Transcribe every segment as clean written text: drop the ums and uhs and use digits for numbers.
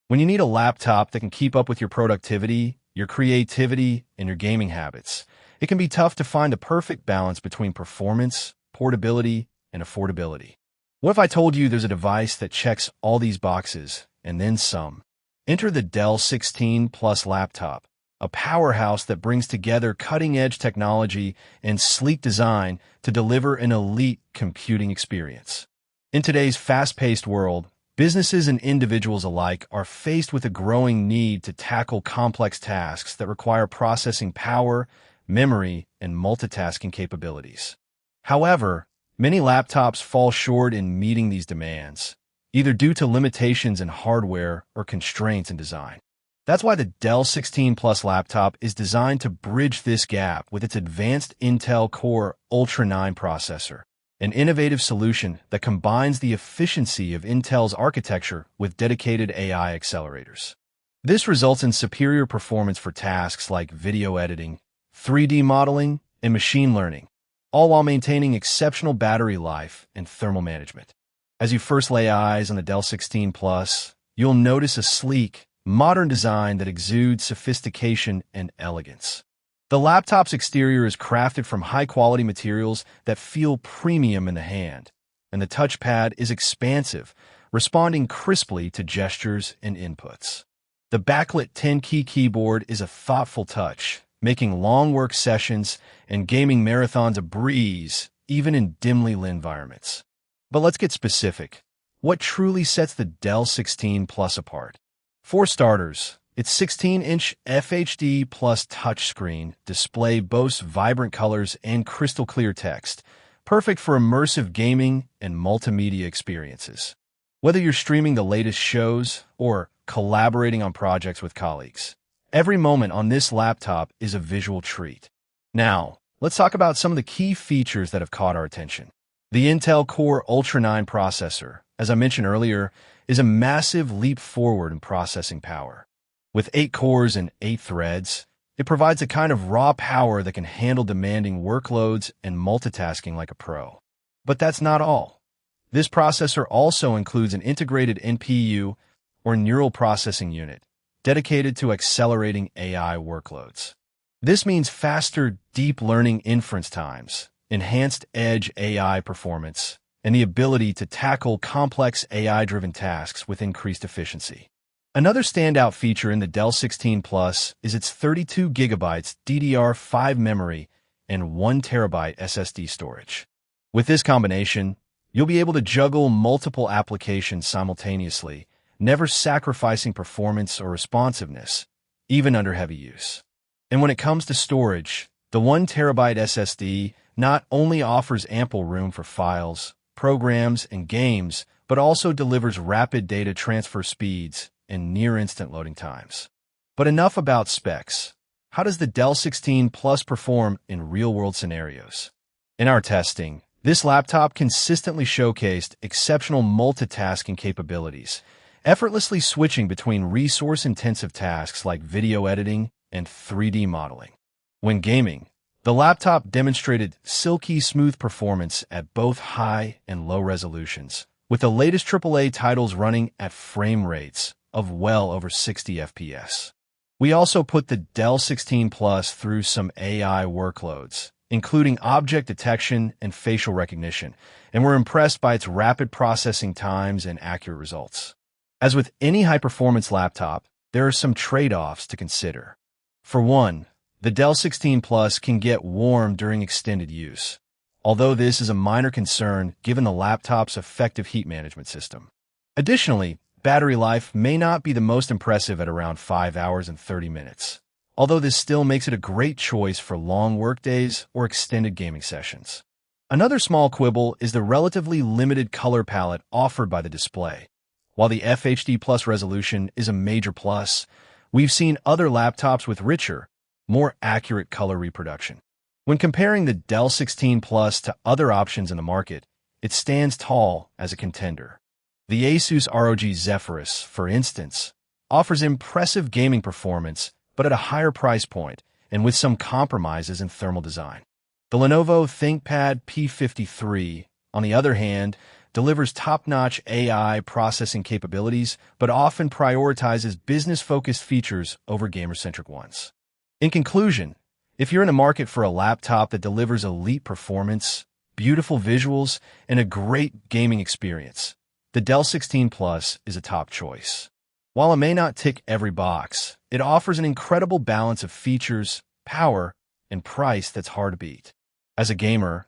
When you need a laptop that can keep up with your productivity, your creativity, and your gaming habits, it can be tough to find the perfect balance between performance, portability, and affordability. What if I told you there's a device that checks all these boxes, and then some? Enter the Dell 16 Plus laptop, a powerhouse that brings together cutting-edge technology and sleek design to deliver an elite computing experience. In today's fast-paced world, businesses and individuals alike are faced with a growing need to tackle complex tasks that require processing power, memory, and multitasking capabilities. However, many laptops fall short in meeting these demands, either due to limitations in hardware or constraints in design. That's why the Dell 16 Plus laptop is designed to bridge this gap with its advanced Intel Core Ultra 9 processor, an innovative solution that combines the efficiency of Intel's architecture with dedicated AI accelerators. This results in superior performance for tasks like video editing, 3D modeling, and machine learning, all while maintaining exceptional battery life and thermal management. As you first lay eyes on the Dell 16 Plus, you'll notice a sleek, modern design that exudes sophistication and elegance. The laptop's exterior is crafted from high-quality materials that feel premium in the hand, and the touchpad is expansive, responding crisply to gestures and inputs. The backlit 10-key keyboard is a thoughtful touch, making long work sessions and gaming marathons a breeze, even in dimly lit environments. But let's get specific. What truly sets the Dell 16 Plus apart? For starters, its 16-inch FHD Plus touchscreen display boasts vibrant colors and crystal-clear text, perfect for immersive gaming and multimedia experiences. Whether you're streaming the latest shows or collaborating on projects with colleagues, every moment on this laptop is a visual treat. Now, let's talk about some of the key features that have caught our attention. The Intel Core Ultra 9 processor, as I mentioned earlier, is a massive leap forward in processing power. With 8 cores and 8 threads, it provides a kind of raw power that can handle demanding workloads and multitasking like a pro. But that's not all. This processor also includes an integrated NPU, or neural processing unit, dedicated to accelerating AI workloads. This means faster deep learning inference times, enhanced edge AI performance, and the ability to tackle complex AI-driven tasks with increased efficiency. Another standout feature in the Dell 16 Plus is its 32 GB DDR5 memory and 1 TB SSD storage. With this combination, you'll be able to juggle multiple applications simultaneously, never sacrificing performance or responsiveness, even under heavy use. And when it comes to storage, the 1 TB SSD not only offers ample room for files, programs, and games, but also delivers rapid data transfer speeds and near-instant loading times. But enough about specs. How does the Dell 16 Plus perform in real-world scenarios? In our testing, this laptop consistently showcased exceptional multitasking capabilities, effortlessly switching between resource-intensive tasks like video editing and 3D modeling. When gaming, the laptop demonstrated silky smooth performance at both high and low resolutions, with the latest AAA titles running at frame rates of well over 60 FPS. We also put the Dell 16 Plus through some AI workloads, including object detection and facial recognition, and were impressed by its rapid processing times and accurate results. As with any high-performance laptop, there are some trade-offs to consider. For one, the Dell 16 Plus can get warm during extended use, although this is a minor concern given the laptop's effective heat management system. Additionally, battery life may not be the most impressive at around 5 hours and 30 minutes, although this still makes it a great choice for long workdays or extended gaming sessions. Another small quibble is the relatively limited color palette offered by the display. While the FHD Plus resolution is a major plus, we've seen other laptops with richer, more accurate color reproduction. When comparing the Dell 16 Plus to other options in the market, it stands tall as a contender. The Asus ROG Zephyrus, for instance, offers impressive gaming performance, but at a higher price point and with some compromises in thermal design. The Lenovo ThinkPad P53, on the other hand, delivers top-notch AI processing capabilities, but often prioritizes business-focused features over gamer-centric ones. In conclusion, if you're in the market for a laptop that delivers elite performance, beautiful visuals, and a great gaming experience, the Dell 16 Plus is a top choice. While it may not tick every box, it offers an incredible balance of features, power, and price that's hard to beat. As a gamer,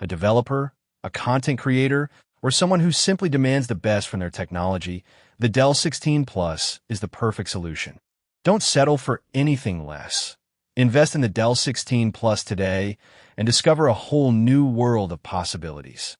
a developer, a content creator, or someone who simply demands the best from their technology, the Dell 16 Plus is the perfect solution. Don't settle for anything less. Invest in the Dell 16 Plus today and discover a whole new world of possibilities.